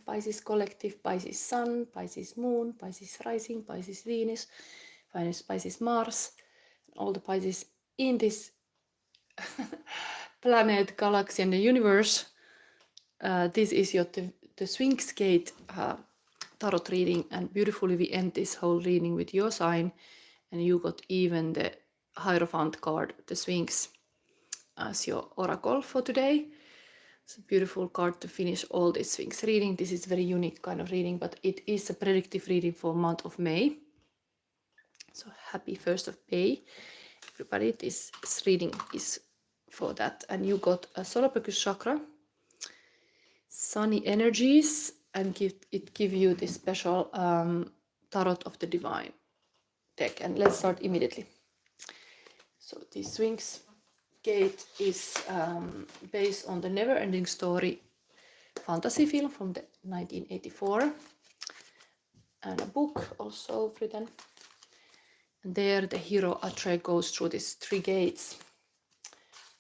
Pisces collective, Pisces sun, Pisces moon, Pisces rising, Pisces Venus, Pisces Mars, all the Pisces in this planet, galaxy and the universe. This is your the Sphinx Gate tarot reading, and beautifully we end this whole reading with your sign, and you got even the Hierophant card, the Sphinx, as your oracle for today. It's a beautiful card to finish all this Sphinx reading. This is very unique kind of reading, but it is a predictive reading for month of May. So happy 1st of May, everybody. This reading is for that. And you got a solar plexus chakra, sunny energies, and give you this special tarot of the divine deck. And let's start immediately. So this Sphinx Gate is based on the never-ending story fantasy film from the 1984, and a book also written. And there the hero Atreyu goes through these 3 gates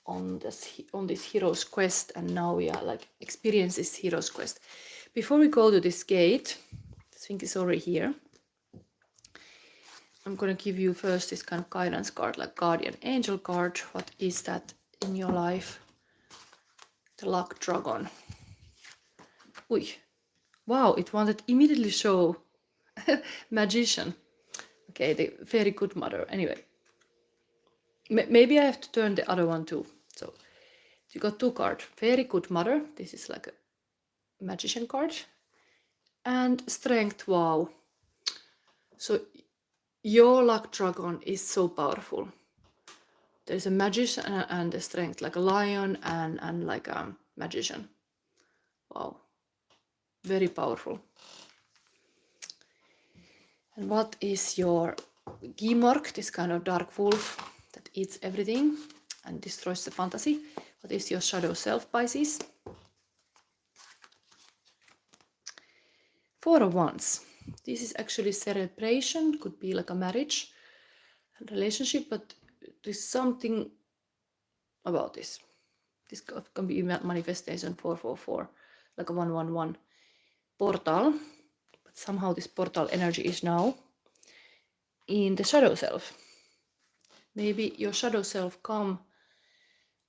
on this hero's quest, and now we are like experience this hero's quest. Before we go to this gate, the Sphinx is already here. I'm going to give you first this kind of guidance card, like guardian angel card. What is that in your life? The luck dragon. Ui. Wow, it wanted immediately show magician. Okay, the very good mother. Anyway, maybe I have to turn the other one too. So you got 2 cards. Very good mother. This is like a magician card. And strength. Wow. So your luck dragon is so powerful. There's a magician and a strength, like a lion and like a magician. Wow. Very powerful. And what is your Gimork, this kind of dark wolf that eats everything and destroys the fantasy? What is your shadow self, Pisces? 4 of Wands. This is actually celebration, could be like a marriage, a relationship, but there's something about this. This can be manifestation 444, like a 111 portal. But somehow this portal energy is now in the shadow self. Maybe your shadow self come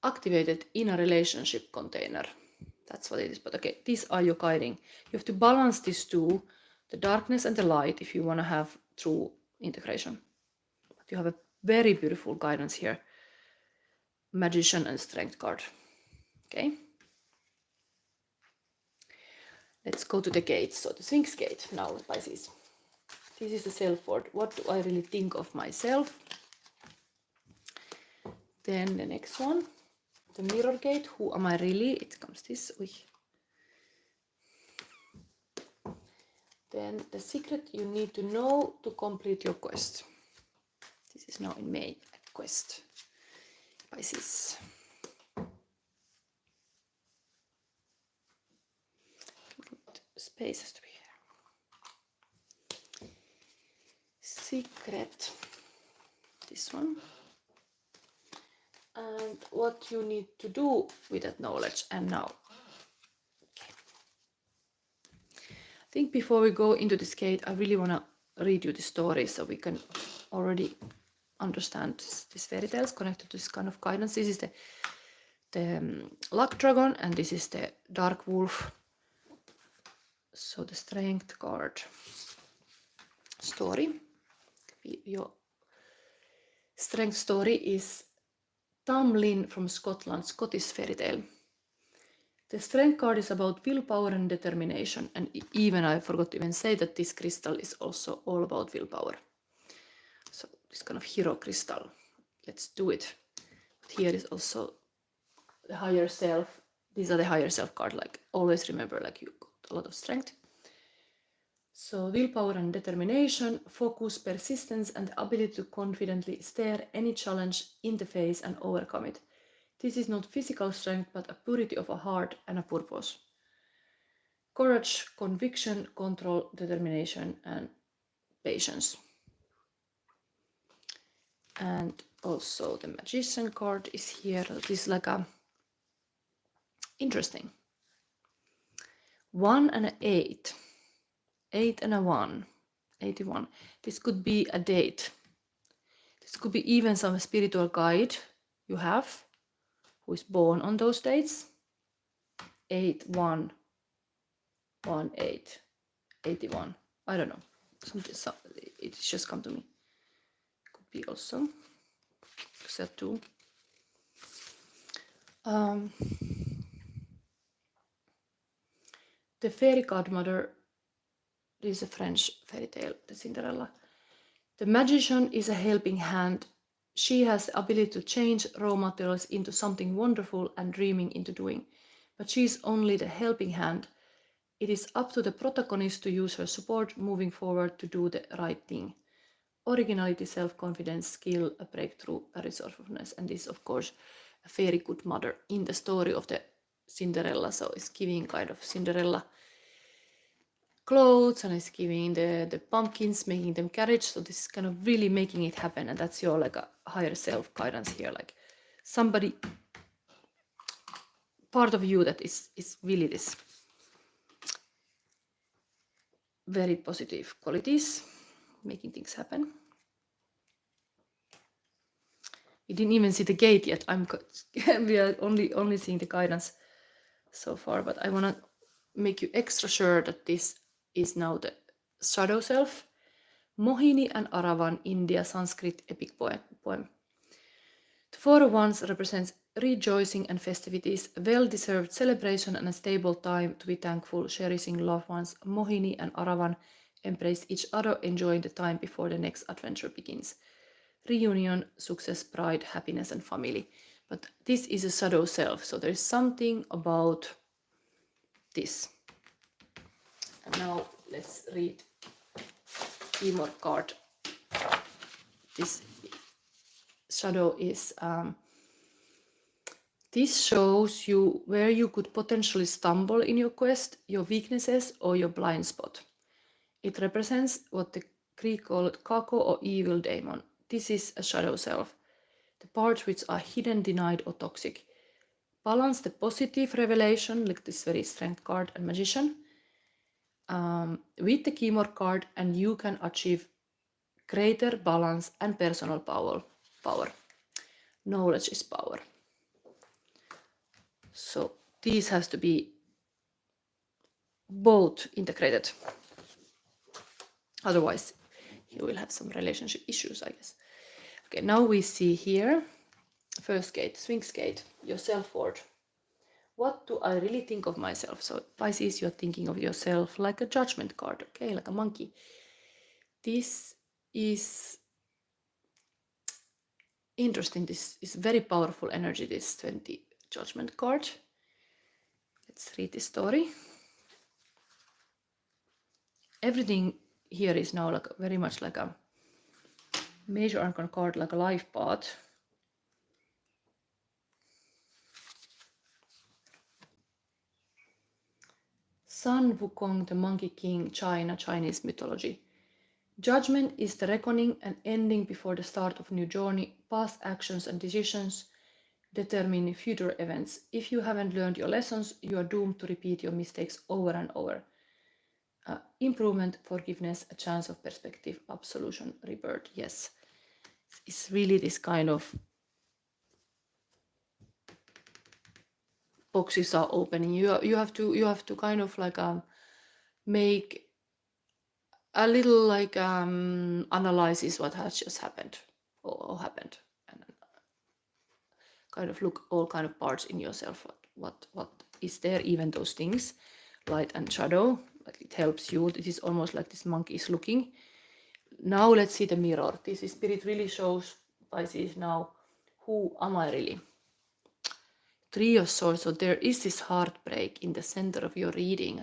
activated in a relationship container. That's what it is. But okay, these are your guiding. You have to balance these two, the darkness and the light, if you want to have true integration. But you have a very beautiful guidance here. Magician and strength card. Okay. Let's go to the gates. So the Sphinx Gate now, Pisces. This is the self-word. What do I really think of myself? Then the next one, the Mirror Gate. Who am I really? It comes this. Ui. Then the secret you need to know to complete your quest. This is now in May, quest. Pisces. Space has to be here. Secret. This one. And what you need to do with that knowledge and now. Okay. I think before we go into this gate, I really want to read you the story so we can already understand these fairy tales connected to this kind of guidance. This is the luck dragon, and this is the dark wolf. So the strength card story. Your strength story is Tamlin from Scotland, Scottish fairy tale. The strength card is about willpower and determination, and even I forgot to even say that this crystal is also all about willpower. So this kind of hero crystal, let's do it. But here is also the higher self. These are the higher self card, like always remember, like you got a lot of strength. So willpower and determination, focus, persistence, and the ability to confidently stare any challenge in the face and overcome it. This is not physical strength, but a purity of a heart and a purpose. Courage, conviction, control, determination, and patience. And also the magician card is here. This is like a interesting. 1 and an 8. 8 and a 1. 81. This could be a date. This could be even some spiritual guide you have who is born on those dates. 8, 1, 1, 8, 81. I don't know. It's just come to me. Could be also. Except 2. The fairy godmother is a French fairy tale, the Cinderella. The magician is a helping hand. She has the ability to change raw materials into something wonderful and dreaming into doing. But she is only the helping hand. It is up to the protagonist to use her support moving forward to do the right thing. Originality, self-confidence, skill, a breakthrough, a resourcefulness. And this, of course, a very good mother in the story of the Cinderella. So it's giving kind of Cinderella clothes, and it's giving the pumpkins, making them carriage. So this is kind of really making it happen, and that's your like a higher self guidance here, like somebody part of you that is really this very positive qualities, making things happen. We didn't even see the gate yet. We are only seeing the guidance so far, but I want to make you extra sure that this is now the shadow self. Mohini and Aravan, India, Sanskrit epic poem. The 4 of Wands represents rejoicing and festivities, a well-deserved celebration and a stable time to be thankful, cherishing loved ones. Mohini and Aravan embrace each other, enjoying the time before the next adventure begins. Reunion, success, pride, happiness, and family. But this is a shadow self, so there is something about this. And now let's read Timor card. This shadow is this shows you where you could potentially stumble in your quest, your weaknesses, or your blind spot. It represents what the Greek called kako or evil demon. This is a shadow self, the parts which are hidden, denied, or toxic. Balance the positive revelation, like this very strength card and magician, with the Kimor card, and you can achieve greater balance and personal power. Knowledge is power. So these has to be both integrated. Otherwise, you will have some relationship issues, I guess. Okay, now we see here, first gate, Sphinx Gate, your self-worth. What do I really think of myself? So Pisces, you're thinking of yourself like a judgment card, okay, like a monkey. This is interesting. This is very powerful energy, this 20 judgment card. Let's read the story. Everything here is now like very much like a major arcana card, like a life path. Sun Wukong, the Monkey King, China, Chinese mythology. Judgment is the reckoning and ending before the start of a new journey. Past actions and decisions determine future events. If you haven't learned your lessons, you are doomed to repeat your mistakes over and over. Improvement, forgiveness, a chance of perspective, absolution, rebirth. Yes, it's really this kind of boxes are opening. You have to kind of like make a little like analysis what has just happened or happened, and kind of look all kind of parts in yourself. What is there? Even those things, light and shadow. Like it helps you. This is almost like this monkey is looking. Now let's see the mirror. This spirit really shows Pisces now. Who am I really? 3 of Swords. So there is this heartbreak in the center of your reading.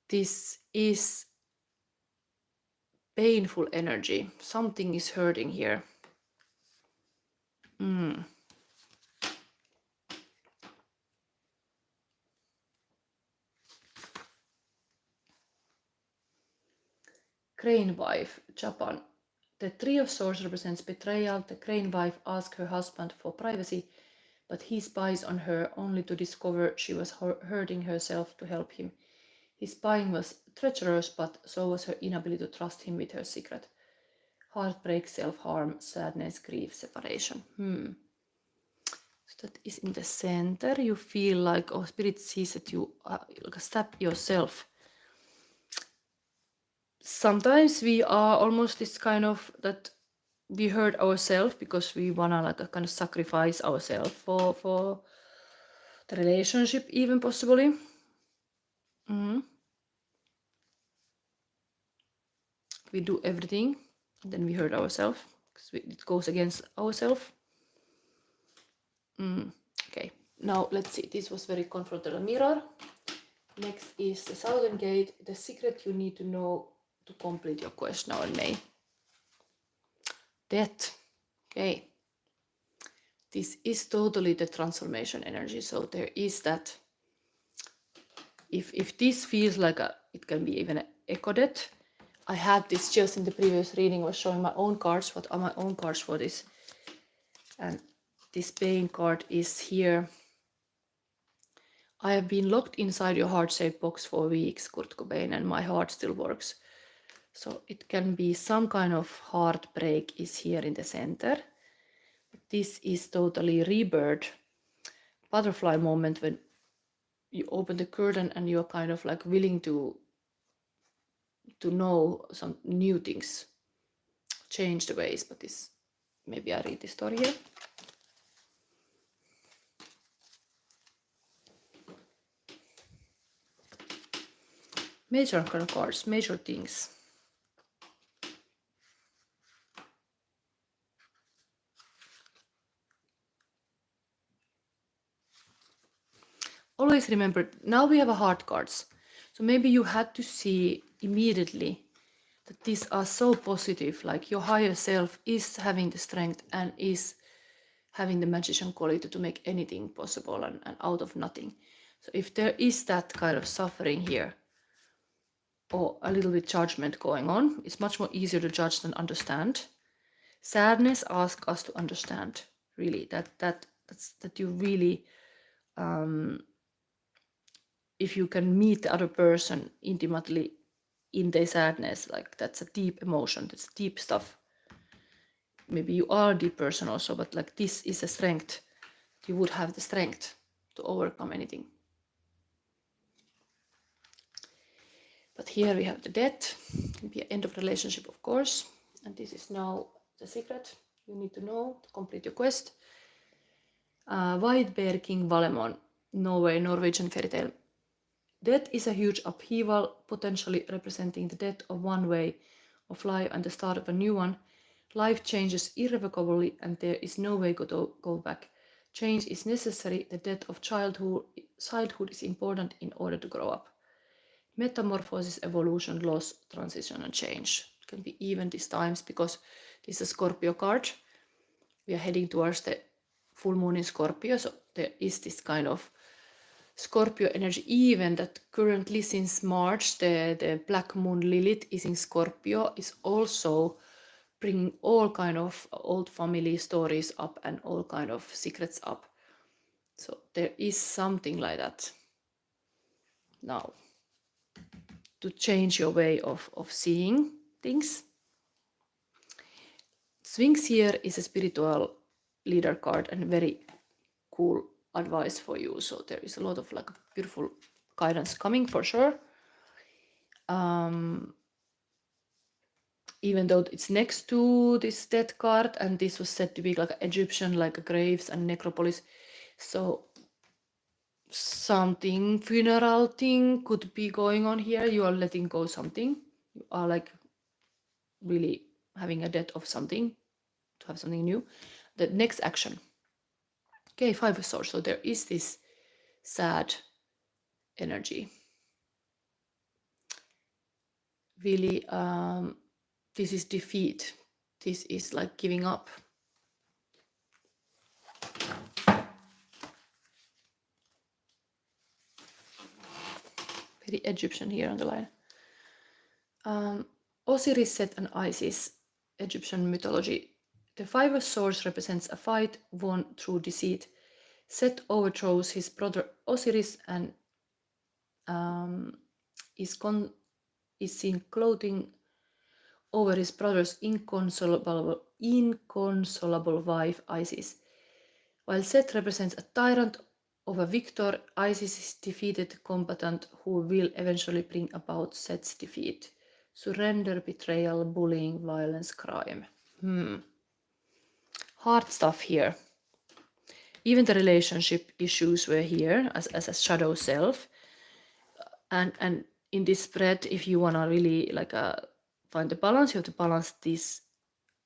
This is painful energy. Something is hurting here. Crane wife, Japan. The 3 of Swords represents betrayal. The crane wife asks her husband for privacy, but he spies on her only to discover she was hurting herself to help him. His spying was treacherous, but so was her inability to trust him with her secret. Heartbreak, self-harm, sadness, grief, separation. So that is in the center. You feel like, oh, Spirit sees that you stab yourself. Sometimes we are almost this kind of that we hurt ourselves because we wanna like kind of sacrifice ourselves for the relationship, even possibly. We do everything, and then we hurt ourselves because it goes against ourselves. Okay, now let's see. This was very confrontal mirror. Next is the Southern Gate, the secret you need to know to complete your quest now in May. Death. Okay. This is totally the transformation energy. So there is that. If this feels like it can be even an echo death. I had this just in the previous reading, was showing my own cards. What are my own cards for this? And this pain card is here. I have been locked inside your heart-shaped box for weeks, Kurt Cobain, and my heart still works. So it can be some kind of heartbreak is here in the center. This is totally rebirth, butterfly moment when you open the curtain and you're kind of like willing to know some new things, change the ways. But this, maybe I read the story here. Major cards, major things. Always remember, now we have a heart cards. So maybe you had to see immediately that these are so positive, like your higher self is having the strength and is having the magician quality to make anything possible and out of nothing. So if there is that kind of suffering here, or a little bit judgment going on, it's much more easier to judge than understand. Sadness asks us to understand, really, that you really, if you can meet the other person intimately in their sadness, like that's a deep emotion, that's deep stuff. Maybe you are a deep person also, but like this is a strength. You would have the strength to overcome anything. But here we have the death. It can be an end of relationship, of course. And this is now the secret you need to know to complete your quest. White Bear King Valemon, Norwegian fairy tale. Death is a huge upheaval, potentially representing the death of one way of life and the start of a new one. Life changes irrevocably and there is no way to go back. Change is necessary. The death of childhood is important in order to grow up. Metamorphosis, evolution, loss, transition, and change. It can be even these times because this is a Scorpio card. We are heading towards the full moon in Scorpio, so there is this kind of Scorpio energy, even that currently since March the black moon Lilith is in Scorpio, is also bringing all kind of old family stories up and all kind of secrets up. So there is something like that now to change your way of seeing things. Sphinx here is a spiritual leader card and very cool advice for you. So there is a lot of like beautiful guidance coming for sure. Even though it's next to this death card, and this was said to be like Egyptian, like graves and necropolis. So something funeral thing could be going on here. You are letting go something. You are like really having a death of something to have something new. The next action. Okay, Five of Swords. So there is this sad energy. Really, this is defeat. This is like giving up. Very Egyptian here on the line. Osiris, Set, and Isis, Egyptian mythology. The Five of Swords represents a fight won through deceit. Set overthrows his brother Osiris and is seen gloating over his brother's inconsolable wife Isis. While Set represents a tyrant of a victor, Isis is defeated combatant who will eventually bring about Set's defeat. Surrender, betrayal, bullying, violence, crime. Hard stuff here. Even the relationship issues were here as a shadow self. And in this spread, if you want to really like find the balance, you have to balance this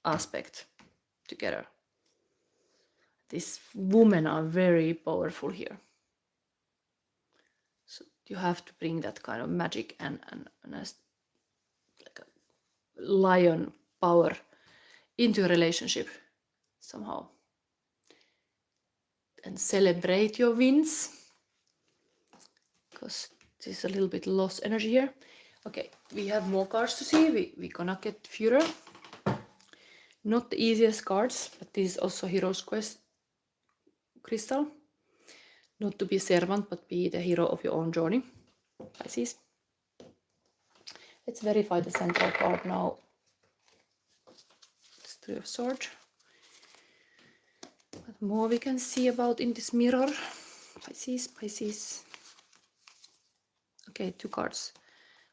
aspect together. These women are very powerful here. So you have to bring that kind of magic and like a lion power into a relationship somehow. And celebrate your wins, because this is a little bit lost energy here. Okay, we have more cards to see. We're gonna get Führer. Not the easiest cards, but this is also Hero's Quest crystal. Not to be servant, but be the hero of your own journey. Pisces. Let's verify the central card now. It's Three of Swords. What more we can see about in this mirror? Pisces, Pisces. Okay, 2 cards.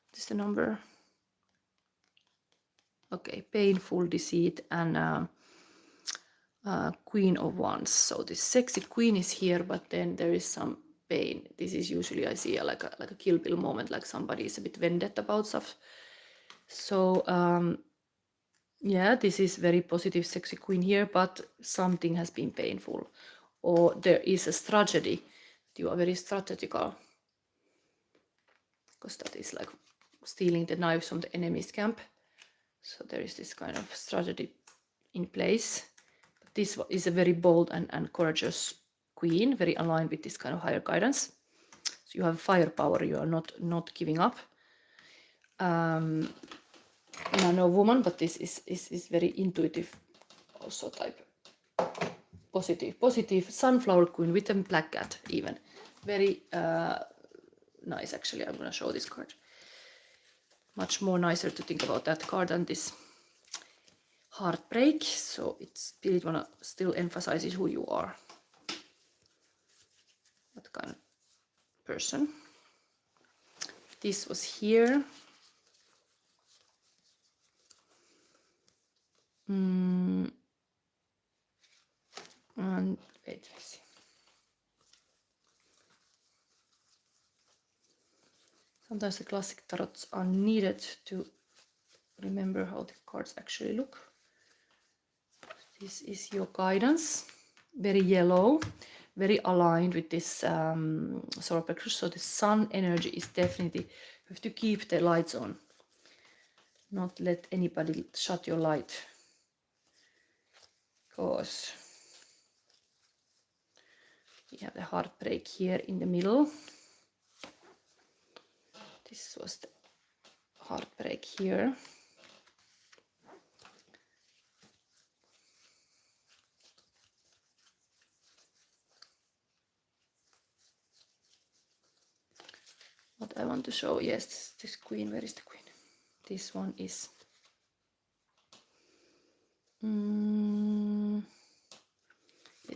What is the number? Okay, painful, deceit, and Queen of Wands. So this sexy queen is here, but then there is some pain. This is usually I see like a Kill Bill moment, like somebody is a bit vendetta about stuff. So yeah, this is very positive, sexy queen here, but something has been painful, or there is a tragedy. You are very strategical, because that is like stealing the knives from the enemy's camp. So there is this kind of strategy in place. But this is a very bold and courageous queen, very aligned with this kind of higher guidance. So you have firepower, you are not giving up. No woman, but this is very intuitive also type. Positive sunflower queen with a black cat even. Very nice actually. I'm gonna show this card. Much more nicer to think about that card than this heartbreak. So it's Spirit wanna still emphasizes who you are. What kind of person. If this was here. And wait, let's see. Sometimes the classic tarots are needed to remember how the cards actually look. This is your guidance. Very yellow, very aligned with this solar plexus. So the sun energy is definitely, you have to keep the lights on. Not let anybody shut your light. Because we have the heartbreak here in the middle. This was the heartbreak here. What I want to show, yes, this queen, where is the queen? This one is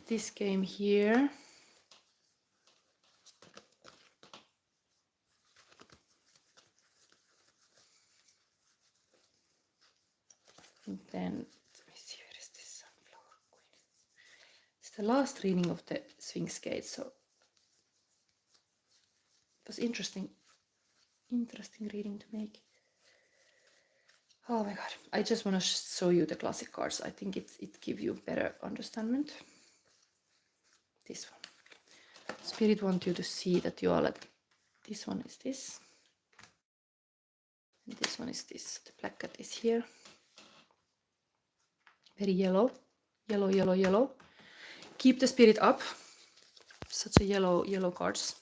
this came here. And then, let me see, where is this sunflower queen? It's the last reading of the Sphinx Gate, so it was interesting reading to make. Oh my god, I just want to show you the classic cards. I think it gives you better understanding. This one. Spirit wants you to see that you are like, this one is this. And this one is this. The black cat is here. Very yellow. Yellow, yellow, yellow. Keep the spirit up. Such a yellow cards.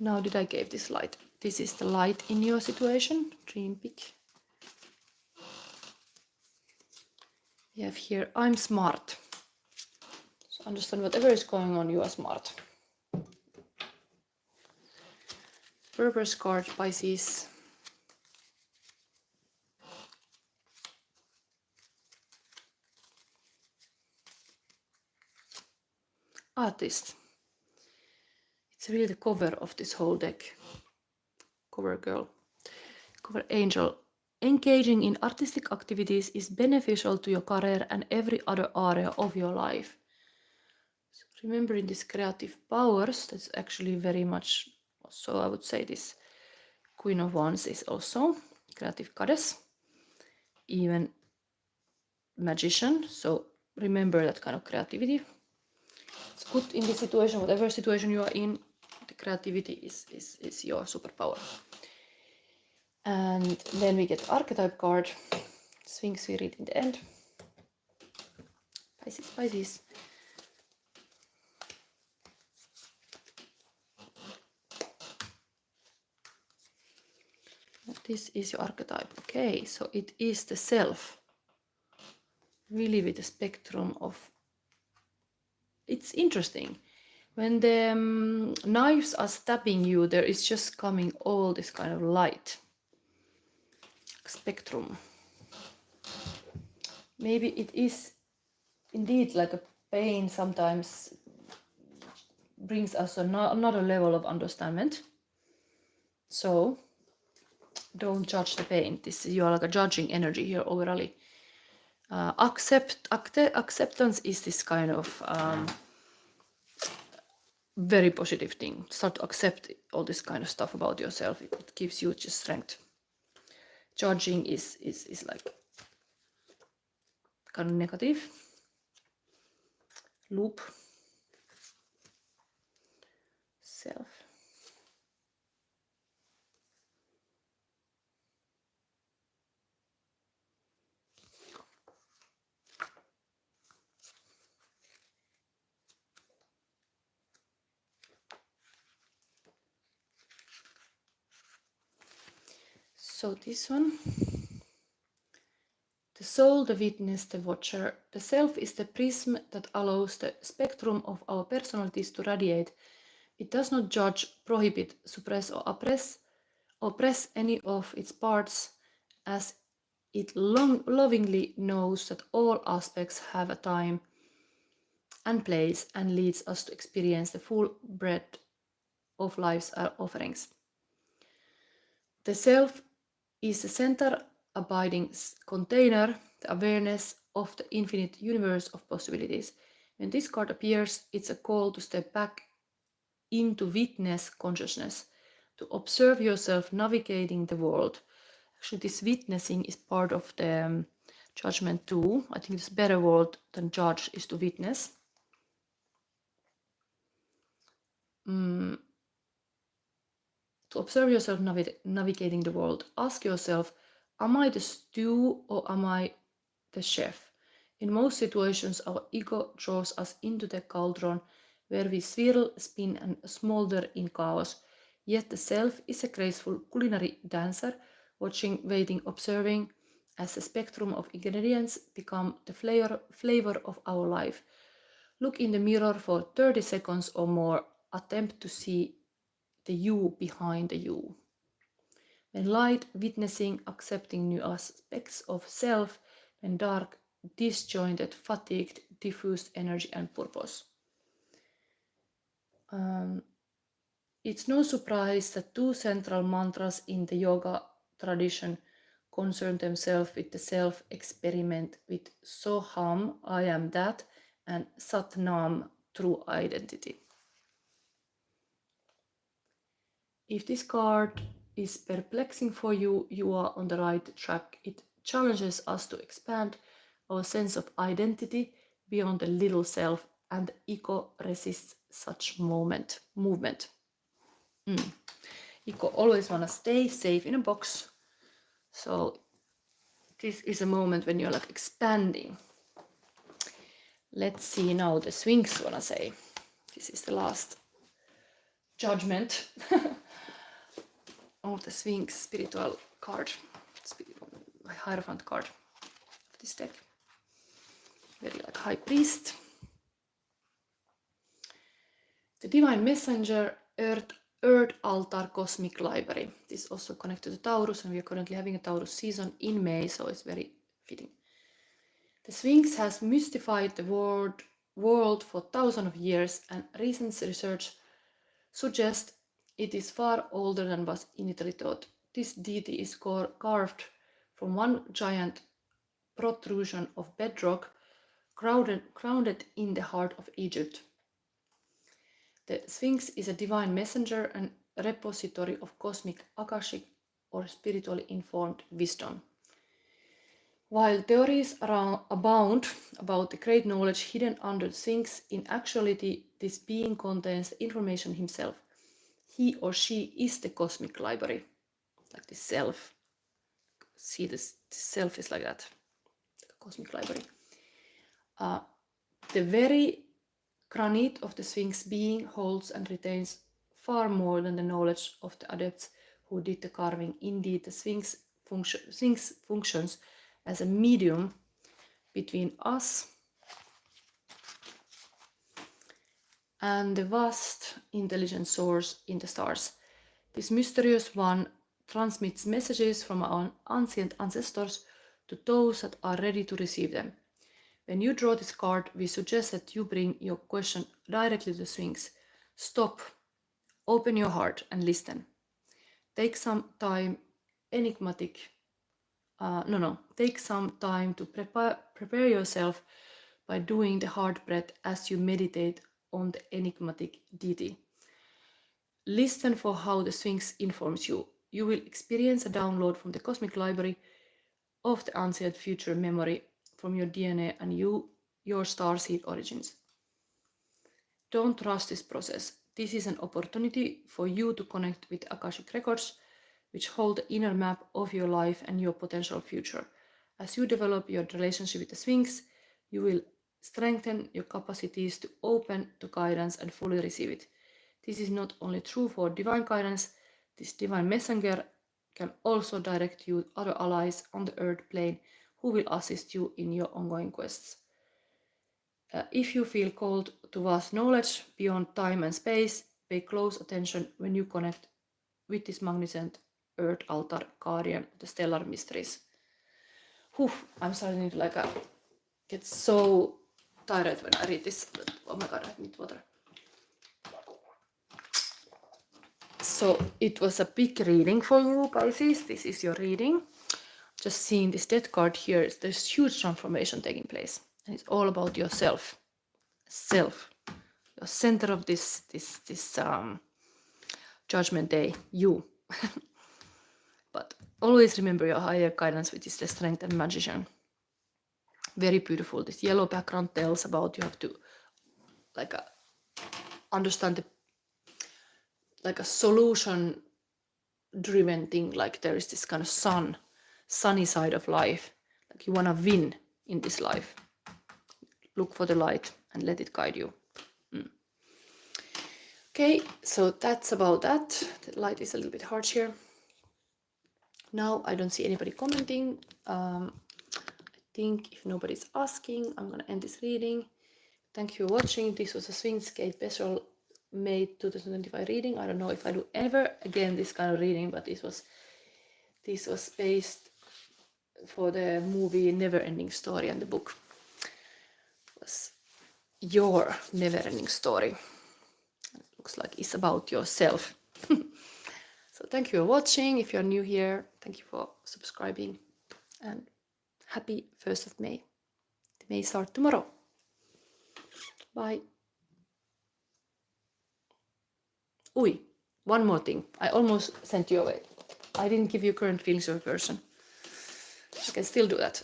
Now did I give this light? This is the light in your situation. Dream big. We have here, I'm smart. So understand whatever is going on, you are smart. Purpose card, Pisces. Artist. It's really the cover of this whole deck. Cover girl. Cover angel. Engaging in artistic activities is beneficial to your career and every other area of your life. So remembering these creative powers, that's actually very much, so I would say this Queen of Wands is also creative goddess, even magician, so remember that kind of creativity. It's good in this situation, whatever situation you are in, the creativity is your superpower. And then we get archetype card, Sphinx we read in the end. Pisces, Pisces. This is your archetype. Okay, so it is the self. Really with the spectrum of... It's interesting. When the knives are stabbing you, there is just coming all this kind of light. Spectrum. Maybe it is indeed like a pain sometimes brings us another level of understanding. So don't judge the pain. You are like a judging energy here overall. Acceptance is this kind of very positive thing. Start to accept all this kind of stuff about yourself. It gives you just strength. Judging is like kind of negative. Loop. Self. So this one, the soul, the witness, the watcher. The self is the prism that allows the spectrum of our personalities to radiate. It does not judge, prohibit, suppress or oppress any of its parts, as it lovingly knows that all aspects have a time and place and leads us to experience the full breadth of life's offerings. The self is the center abiding container, the awareness of the infinite universe of possibilities. When this card appears, it's a call to step back into witness consciousness, to observe yourself navigating the world. Actually, this witnessing is part of the judgment too. I think it's a better word than judge is to witness. To observe yourself navigating the world, ask yourself, am I the stew or am I the chef? In most situations, our ego draws us into the cauldron where we swirl, spin and smolder in chaos. Yet the self is a graceful culinary dancer, watching, waiting, observing, as the spectrum of ingredients become the flavor of our life. Look in the mirror for 30 seconds or more. Attempt to see the you behind the you. When light, witnessing, accepting new aspects of self, when dark, disjointed, fatigued, diffused energy and purpose. It's no surprise that two central mantras in the yoga tradition concern themselves with the self-experiment with Soham, I am that, and Satnam, true identity. If this card is perplexing for you, you are on the right track. It challenges us to expand our sense of identity beyond the little self, and the ego resists such movement. Ego always want to stay safe in a box. So this is a moment when you're like expanding. Let's see now the Sphinx wanna say. This is the last judgment of the Sphinx spiritual card, Hierophant card of this deck. very like high priest. The divine messenger, earth altar, cosmic library. This is also connected to Taurus, and we are currently having a Taurus season in May, so it's very fitting. The Sphinx has mystified the world for thousands of years, and recent research suggests it is far older than was initially thought. This deity is carved from one giant protrusion of bedrock grounded in the heart of Egypt. The Sphinx is a divine messenger and repository of cosmic akashic or spiritually informed wisdom. While theories abound about the great knowledge hidden under the Sphinx, in actuality this being contains the information himself. He or she is the cosmic library, like the self. See, this self is like that, the cosmic library. The very granite of the Sphinx being holds and retains far more than the knowledge of the adepts who did the carving. Indeed, the Sphinx functions as a medium between us and the vast intelligent source in the stars. This mysterious one transmits messages from our ancient ancestors to those that are ready to receive them. When you draw this card, we suggest that you bring your question directly to the Sphinx. Stop, open your heart and listen. Take some time Take some time to prepare yourself by doing the heart breath as you meditate on the enigmatic deity. Listen for how the Sphinx informs you. You will experience a download from the cosmic library of the ancient future memory from your DNA and your starseed origins. Don't rush this process. This is an opportunity for you to connect with Akashic records, which hold the inner map of your life and your potential future. As you develop your relationship with the Sphinx, you will strengthen your capacities to open to guidance and fully receive it. This is not only true for divine guidance, this divine messenger can also direct you to other allies on the earth plane who will assist you in your ongoing quests. If you feel called to vast knowledge beyond time and space, pay close attention when you connect with this magnificent earth altar guardian of the stellar mysteries. I'm starting to get so tired when I read this. Oh my god, I need water. So it was a big reading for you, Pisces. This is your reading. Just seeing this death card here, there's huge transformation taking place. And it's all about yourself. Self. Your center of this judgment day. You. But always remember your higher guidance, which is the strength and magician. Very beautiful. This yellow background tells about you have to understand a solution driven thing, like there is this kind of sunny side of life, like you want to win in this life. Look for the light and let it guide you. Okay, so that's about that. The light is a little bit harsh here. Now I don't see anybody commenting. I think if nobody's asking, I'm gonna end this reading. Thank you for watching. This was a Sphinx Gate special May 2025 reading. I don't know if I do ever again this kind of reading, but this was based for the movie Never Ending Story, and the book was Your Never Ending Story. It looks like it's about yourself. So thank you for watching. If you're new here, thank you for subscribing, and happy 1st of May. It may start tomorrow. Bye. One more thing. I almost sent you away. I didn't give you current feelings of a person. I can still do that.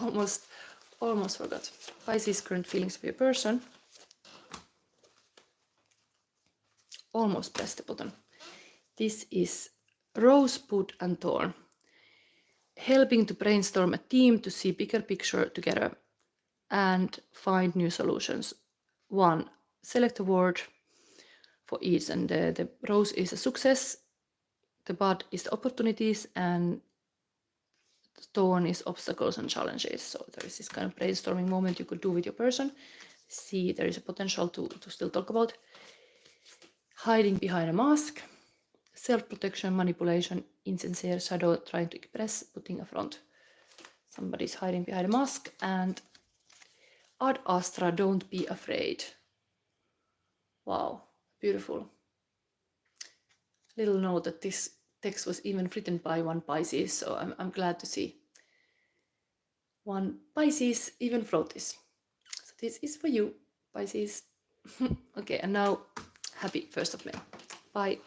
almost forgot. Pisces current feelings for your person. Almost pressed the button. This is Rosebud and Thorn. Helping to brainstorm a team to see bigger picture together and find new solutions. 1. Select a word for each, and the rose is a success, the bud is the opportunities, and stone is obstacles and challenges. So there is this kind of brainstorming moment you could do with your person. See, there is a potential to still talk about. Hiding behind a mask, self-protection, manipulation, insincere shadow, trying to impress, putting a front. Somebody's hiding behind a mask. And Ad Astra, don't be afraid. Wow, beautiful. Little note that this text was even written by one Pisces, so I'm glad to see one Pisces even wrote this. So this is for you, Pisces. Okay, and now happy 1st of May. Bye.